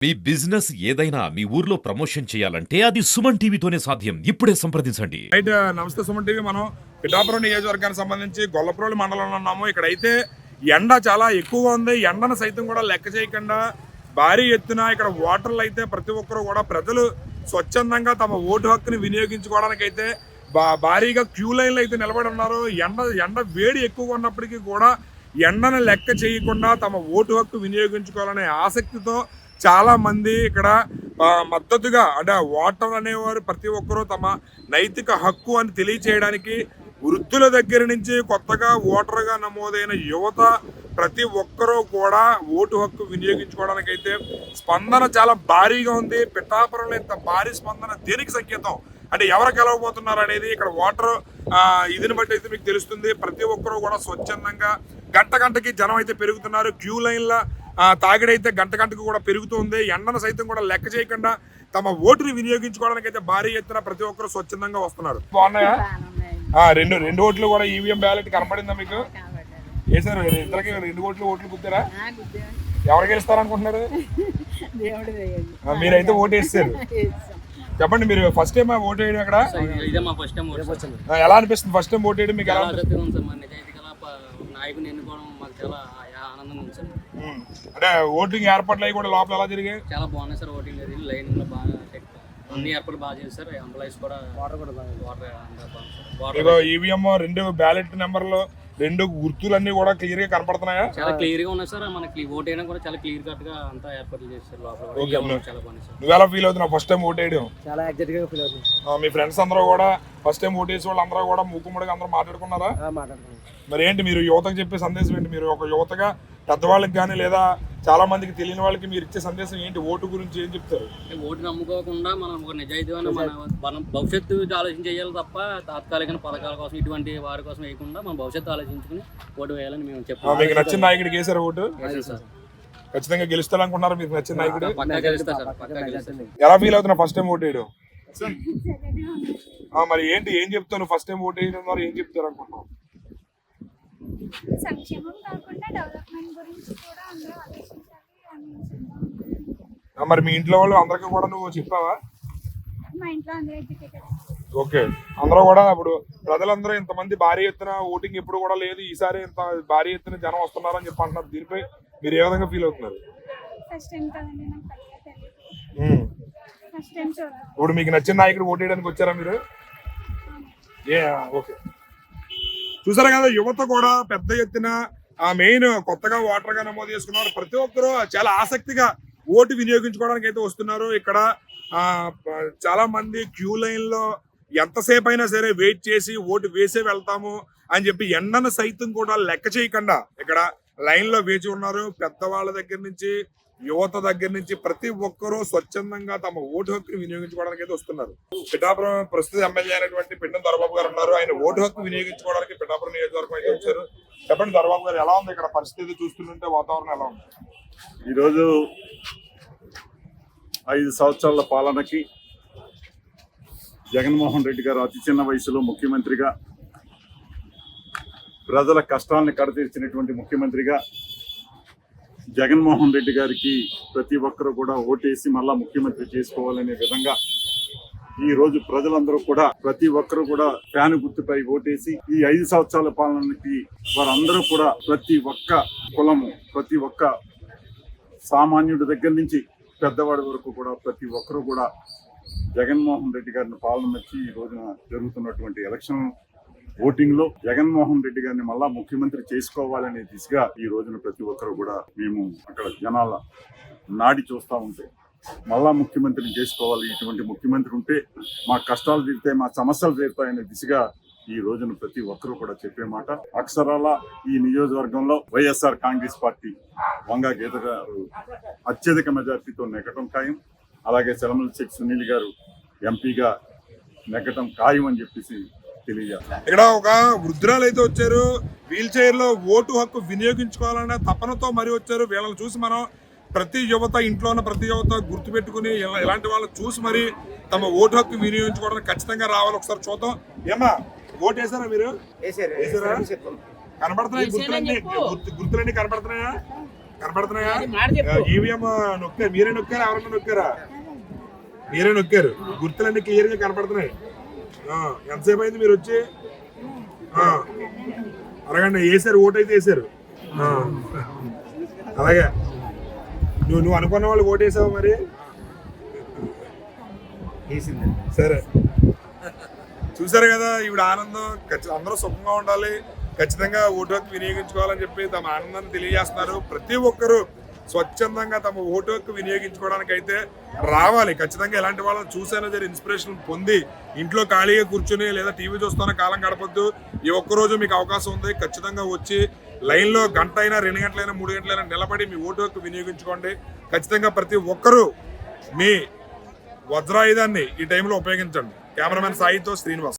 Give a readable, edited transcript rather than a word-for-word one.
మీ business ఏదైనా మీ ఊర్లో promotion చేయాలంటే అది సుమన్ టీవీతోనే సాధ్యం. ఇప్పుడే సంప్రదించండి. రైట్, నమస్తే సుమన్ టీవీ. మనం పిఠాపురం నియోజకవర్గానికి సంబంధించి గొల్లప్రోలు మండలంలో ఉన్నాము. ఇక్కడైతే ఎండ చాలా ఎక్కువగా ఉంది. ఎండను సైతం కూడా లెక్క చేయకుండా భారీ ఎత్తున ఇక్కడ ఓటర్లు అయితే ప్రతి ఒక్కరు కూడా ప్రజలు స్వచ్ఛందంగా తమ ఓటు హక్కుని వినియోగించుకోవడానికి అయితే భారీగా క్యూ లైన్లు అయితే నిలబడి ఉన్నారు. ఎండ వేడి ఎక్కువగా ఉన్నప్పటికీ కూడా ఎండను లెక్క చేయకుండా తమ ఓటు హక్కు వినియోగించుకోవాలనే ఆసక్తితో చాలా మంది ఇక్కడ మద్దతుగా, అంటే ఓటర్ అనేవారు ప్రతి ఒక్కరూ తమ నైతిక హక్కు అని తెలియచేయడానికి వృద్ధుల దగ్గర నుంచి కొత్తగా ఓటర్గా నమోదైన యువత ప్రతి ఒక్కరూ కూడా ఓటు హక్కు వినియోగించుకోవడానికి అయితే స్పందన చాలా భారీగా ఉంది. పిఠాపురంలో ఇంత భారీ స్పందన దేనికి సంకేతం అంటే ఎవరు గెలవబోతున్నారు అనేది ఇక్కడ ఓటర్ ఇదిని బట్టి అయితే మీకు తెలుస్తుంది. ప్రతి ఒక్కరూ కూడా స్వచ్ఛందంగా గంటకి జనం అయితే పెరుగుతున్నారు. క్యూ లైన్ల తాగిడైతే గంటకు కూడా పెరుగుతుంది. ఎండను సైతం కూడా లెక్క చేయకుండా తమ ఓటుని వినియోగించుకోవడానికి అయితే భారీ ఎత్తున ప్రతి ఒక్కరు స్వచ్ఛందంగా వస్తున్నారు. బాగున్నాయా? రెండు ఓట్లు కూడా ఈవీఎం బ్యాలెట్ కనపడిందా మీకు? వేసారు ఇద్దరికి రెండు ఓట్లు గుర్తారా? ఎవరు గెలుస్తారనుకుంటున్నారు? మీరైతే ఓటు వేస్తారు. చెప్పండి, మీరు ఫస్ట్ టైం ఓటు వేయడం ఎక్కడ? ఎలా అనిపిస్తుంది ఫస్ట్ టైం ఓటు వేయడం మీకు? ఎలా నాయకుని ఎన్నుకోవడం మాకు చాలా ఆనందంగా ఉంది సార్. అంటే ఓటింగ్ ఏర్పాట్లు అవి కూడా లోపల ఎలా జరిగాయి? చాలా బాగున్నాయి సార్. ఓటింగ్ జరిగింది, లైన్ లో బాగా అన్ని ఏర్పాట్లు బాగా చేశారు. ఎంప్లాయీస్ కూడా వాటర్ ఈవీఎం రెండు బ్యాలెట్ నెంబర్లు రెండు గుర్తులన్నీ కూడా క్లియర్ గా కనపడుతున్నాయా? చాలా క్లియర్ గా ఉన్నాయి సార్. మనకి ఓట్ వేయడం కూడా చాలా క్లియర్ కట్ గా అంతా ఏర్పాట్లు చేశారు లోపల. చాలా బాగుంది సార్. నువ్వు ఎలా ఫీల్ అవుతున్నావు ఫస్ట్ టైం ఓట్ వేయడం? చాలా ఎగ్జైట్ గా ఫీల్ అవుతుంది. మీ ఫ్రెండ్స్ అందరూ కూడా ఫస్ట్ టైం ఓట్ వేసే వాళ్ళు అందరూ కూడా మూకుమ్మడిగా అందరూ మాట్లాడుకున్నారా? మరి ఏంటి మీరు యువతకు చెప్పే సందేశం ఏంటి? మీరు ఒక యువతగా పెద్దవాళ్ళకి కానీ లేదా చాలా మందికి తెలియని వాళ్ళకి మీరు ఇచ్చే సందేశం ఏంటి? ఓటు గురించి ఏం చెప్తారు? ఓటు నమ్ముకోకుండా మనం ఒక నిజాయితీగా మనం భవిష్యత్తు ఆలోచన చేయాలి తప్ప తాత్కాలిక పథకాల కోసం ఇటువంటి వారి కోసం వేయకుండా మనం భవిష్యత్తు ఆలోచించుకుని ఓటు వేయాలని మేము చెప్పాము. మీకు నచ్చిన నాయకుడికి వేసారు ఓటు? ఖచ్చితంగా గెలుస్తారనుకుంటున్నారు? మీకు నచ్చిన నాయకుడు ఎలా ఫీల్ అవుతున్నా ఫస్ట్ టైం ఓటు వేయడం? మరి ఏంటి ఏం చెప్తాను ఫస్ట్ టైం ఓటు వేయడం ద్వారా ఏం చెప్తారు అనుకుంటున్నాం? సంక్షేమం కాకుండా డెవలప్మెంట్ గురించి కూడా అందరూ ఆలోచించాలి. మరి మీ ఇంట్లో వాళ్ళు అందరికీ కూడా నువ్వు చెప్పావా? మా ఇంట్లో అందరూ ఎడ్యుకేటెడ్. ఓకే, అందరూ కూడా ఇప్పుడు ప్రజలందరూ ఇంతమంది భారీ ఎత్తున ఓటింగ్ ఎప్పుడు కూడా లేదు, ఈసారి ఇంత భారీ ఎత్తున జనం వస్తున్నారని చెప్పి అంటున్నారు. దీనిపై మీరు ఏ విధంగా ఫీల్ అవుతున్నారు? ఫస్ట్ టైం కదండి, నాకు పెద్దగా తెలియదు. ఫస్ట్ టైం చూడాలి. ఇప్పుడు మీకు నచ్చిన నాయకుడు ఓటు వేయడానికి వచ్చారా మీరు? ఓకే, చూసారా కదా, యువత కూడా పెద్ద ఎత్తున మెయిన్ కొత్తగా ఓటర్ గా నమోదు చేసుకున్నారు. ప్రతి ఒక్కరూ చాలా ఆసక్తిగా ఓటు వినియోగించుకోవడానికి అయితే వస్తున్నారు. ఇక్కడ చాలా మంది క్యూ లైన్ లో ఎంతసేపు అయినా సరే వెయిట్ చేసి ఓటు వేసే వెళ్తాము అని చెప్పి ఎండను సైతం కూడా లెక్క చేయకుండా ఇక్కడ లైన్ లో వేచి ఉన్నారు. పెద్దవాళ్ళ దగ్గర నుంచి యువత దగ్గర నుంచి ప్రతి ఒక్కరూ స్వచ్ఛందంగా తమ ఓటు హక్కుని వినియోగించుకోవడానికి అయితే వస్తున్నారు. పిఠాపురం ప్రస్తుత ఎమ్మెల్యే అయినటువంటి పిండం దొరబాబు గారు ఉన్నారు. ఆయన ఓటు హక్కు వినియోగించుకోవడానికి పిఠాపురం నియోజకవర్గం అయితే వచ్చారు. చెప్పండి దొరబాబు గారు, ఎలా ఉంది ఇక్కడ పరిస్థితి? చూస్తుంటే వాతావరణం ఎలా ఉంది? ఈరోజు 5 సంవత్సరాల పాలనకి జగన్మోహన్ రెడ్డి గారు అతి చిన్న వయసులో ముఖ్యమంత్రిగా ప్రజల కష్టాలను కడతీర్చినటువంటి ముఖ్యమంత్రిగా జగన్మోహన్ రెడ్డి గారికి ప్రతి ఒక్కరూ కూడా ఓటేసి మళ్ళా ముఖ్యమంత్రి చేసుకోవాలనే విధంగా ఈ రోజు ప్రజలందరూ కూడా ప్రతి ఒక్కరూ కూడా ఫ్యాన్ గుర్తుపై ఓటేసి ఈ 5 సంవత్సరాల పాలనకి వారందరూ కూడా ప్రతి ఒక్క కులము, ప్రతి ఒక్క సామాన్యుడి దగ్గర నుంచి పెద్దవాడి వరకు కూడా ప్రతి ఒక్కరూ కూడా జగన్మోహన్ రెడ్డి గారిని పాలన వచ్చి ఈ రోజున జరుగుతున్నటువంటి ఎలక్షన్ ఓటింగ్ లో జగన్మోహన్ రెడ్డి గారిని మళ్ళా ముఖ్యమంత్రి చేసుకోవాలనే దిశగా ఈ రోజున ప్రతి ఒక్కరు కూడా మేము అక్కడ జనాల నాడి చూస్తూ ఉంటే మళ్ళా ముఖ్యమంత్రిని చేసుకోవాలి, ఇటువంటి ముఖ్యమంత్రి ఉంటే మా కష్టాలు తీరుతాయి, మా సమస్యలు తీరుతాయనే దిశగా ఈ రోజున ప్రతి ఒక్కరూ కూడా చెప్పే మాట. అక్షరాల ఈ నియోజకవర్గంలో వైఎస్ఆర్ కాంగ్రెస్ పార్టీ వంగా గీత గారు అత్యధిక మెజార్టీతో నెగ్గటం ఖాయం. అలాగే సెలమల శెట్టి సునీల్ గారు ఎంపీగా నెగ్గటం ఖాయం అని చెప్పేసి తెలియజేస్తారు. ఇక్కడ ఒక వృద్ధురాలు అయితే వచ్చారు. వీల్ చైర్ లో ఓటు హక్కు వినియోగించుకోవాలనే తపనతో మరీ వచ్చారు. వీళ్ళని చూసి మనం ప్రతి యువత, ఇంట్లో ఉన్న ప్రతి యువత గుర్తుపెట్టుకుని ఇలాంటి వాళ్ళని చూసి మరి తమ ఓటు హక్కు వినియోగించుకోవడానికి ఖచ్చితంగా రావాలి. ఒకసారి చూద్దాం. ఏమా ఓటు వేసారా మీరు? కనపడుతున్నాయి గుర్తులన్నీ కనపడుతున్నాయా? కనపడుతున్నాయా? ఈవీఎం నొక్కారు, మీరే నొక్కారు, ఎవరన్నా నొక్కారా? మీరే నొక్కారు. గుర్తులన్నీ క్లియర్ గా కనపడుతున్నాయి. ఎంతసేపు అయింది మీరు వచ్చి? అరగంట వేసారు, ఓటు అయితే వేసారు. అలాగే నువ్వు అనుకున్న వాళ్ళు ఓటు వేసావు మరి? సరే, చూసారు కదా ఈవిడ ఆనందం. అందరూ సుఖంగా ఉండాలి, ఖచ్చితంగా ఓటు హక్కు వినియోగించుకోవాలని చెప్పి తమ ఆనందాన్ని తెలియజేస్తున్నారు. ప్రతి ఒక్కరూ స్వచ్ఛందంగా తమ ఓటు హక్కు వినియోగించుకోవడానికి అయితే రావాలి. ఖచ్చితంగా ఇలాంటి వాళ్ళని చూసైనా సరే ఇన్స్పిరేషన్ పొంది ఇంట్లో ఖాళీగా కూర్చుని లేదా టీవీ చూస్తున్న కాలం గడపొద్దు. ఈ ఒక్కరోజు మీకు అవకాశం ఉంది, ఖచ్చితంగా వచ్చి లైన్లో గంట అయినా 2 గంటలైనా 3 గంటలైనా నిలబడి మీ ఓటు హక్కు వినియోగించుకోండి. ఖచ్చితంగా ప్రతి ఒక్కరూ మీ వజ్రాయుధాన్ని ఈ టైంలో ఉపయోగించండి. కెమెరామెన్ సాయితో శ్రీనివాస్.